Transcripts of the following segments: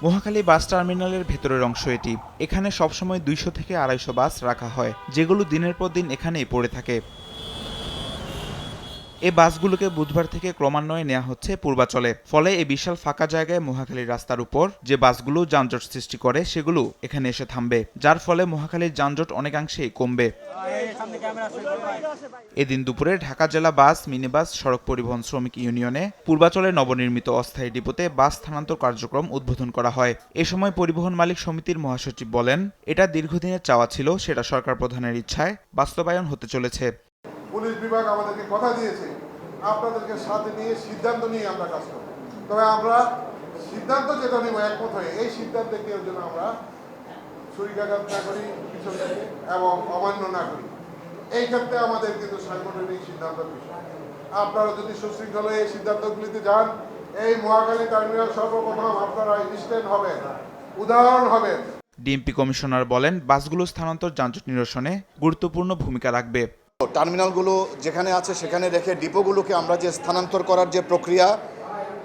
মহাখালী বাস টার্মিনালের ভেতরের অংশ এটি। এখানে সবসময় ২০০ থেকে ২৫০ বাস রাখা হয়, যেগুলো দিনের পর দিন এখানেই পড়ে থাকে। এই বাসগুলোকে বুধবার থেকে ক্রমান্বয়ে নেওয়া হচ্ছে পূর্বাচলে। ফলে এই বিশাল ফাঁকা জায়গায় মহাখালীর রাস্তার উপর যে বাসগুলো যানজট সৃষ্টি করে সেগুলো এখানে এসে থামবে, যার ফলে মহাখালীর যানজট অনেকাংশেই কমবে। এদিন দুপুরে ঢাকা জেলা বাস, মিনিবাস, সড়ক পরিবহন শ্রমিক ইউনিয়নে পূর্বাচলে নবনির্মিত অস্থায়ী ডিপোতে বাস স্থানান্তর কার্যক্রম উদ্বোধন করা হয়। এ সময় পরিবহন মালিক সমিতির মহাসচিব বলেন, এটা দীর্ঘদিনের চাওয়া ছিল, সেটা সরকার প্রধানের ইচ্ছায় বাস্তবায়ন হতে চলেছে। পুলিশ বিভাগ আমাদেরকে কথা দিয়েছে আপনাদেরকে সাথে নিয়ে সিদ্ধান্ত নিয়ে আমরা কাজ করব। তবে আমরা সিদ্ধান্ত যেটা নেব একমত হয়ে, এই সিদ্ধান্তে কেউ যেন আমরা ছুরিকাঘাত না করি পিছন থেকে এবং অমান্য না করি। এই ক্ষেত্রে আমাদের কিন্তু সাংগঠনিক সিদ্ধান্তের বিষয়। আপনারা যদি সুশৃঙ্খল এই সিদ্ধান্তগুলিতে যান, এই মহাখালী টার্মিনাল সর্বপ্রথম আপনারা ইনস্ট্যান্ট হবেন, উদাহরণ হবেন। ডিএমপি কমিশনার বলেন, বাসগুলো স্থানান্তর যানজট নিরসনে গুরুত্বপূর্ণ ভূমিকা রাখবে। টার্মিনালগুলো যেখানে আছে সেখানে রেখে ডিপোগুলোকে আমরা যে স্থানান্তর করার যে প্রক্রিয়া,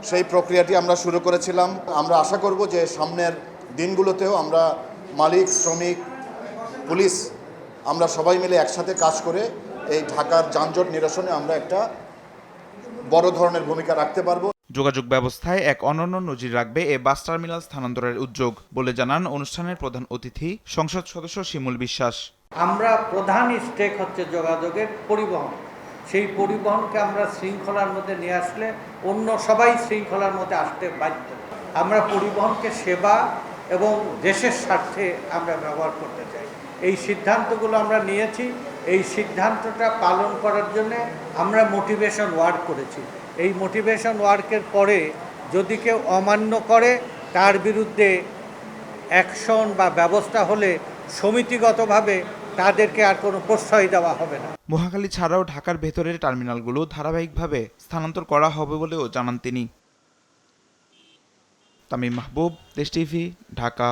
সেই প্রক্রিয়াটি আমরা শুরু করেছিলাম। আমরা আশা করব যে সামনের দিনগুলোতেও আমরা মালিক, শ্রমিক, পুলিশ আমরা সবাই মিলে একসাথে কাজ করে এই ঢাকার যানজট নিরসনে আমরা একটা বড় ধরনের ভূমিকা রাখতে পারবো। যোগাযোগ ব্যবস্থায় এক অনন্য নজির রাখবে এ বাস টার্মিনাল স্থানান্তরের উদ্যোগ বলে জানান অনুষ্ঠানের প্রধান অতিথি সংসদ সদস্য শিমুল বিশ্বাস। আমরা প্রধান স্টেক হচ্ছে যোগাযোগের পরিবহন। সেই পরিবহনকে আমরা শৃঙ্খলার মধ্যে নিয়ে আসলে অন্য সবাই শৃঙ্খলার মধ্যে আসতে বাধ্য। আমরা পরিবহনকে সেবা এবং দেশের স্বার্থে আমরা ব্যবহার করতে চাই। এই সিদ্ধান্তগুলো আমরা নিয়েছি। এই সিদ্ধান্তটা পালন করার জন্য আমরা মোটিভেশন ওয়ার্ক করেছি। এই মোটিভেশন ওয়ার্কের পরে যদি কেউ অমান্য করে তার বিরুদ্ধে অ্যাকশন বা ব্যবস্থা হলে সমিতিগতভাবে তাদেরকে আর কোনো প্রশ্রয় দেওয়া হবে না। মহাখালী ছাড়াও ঢাকার ভেতরের টার্মিনালগুলো ধারাবাহিকভাবে স্থানান্তর করা হবে বলেও জানান তিনি। তামিম মাহবুব, দেশ টিভি, ঢাকা।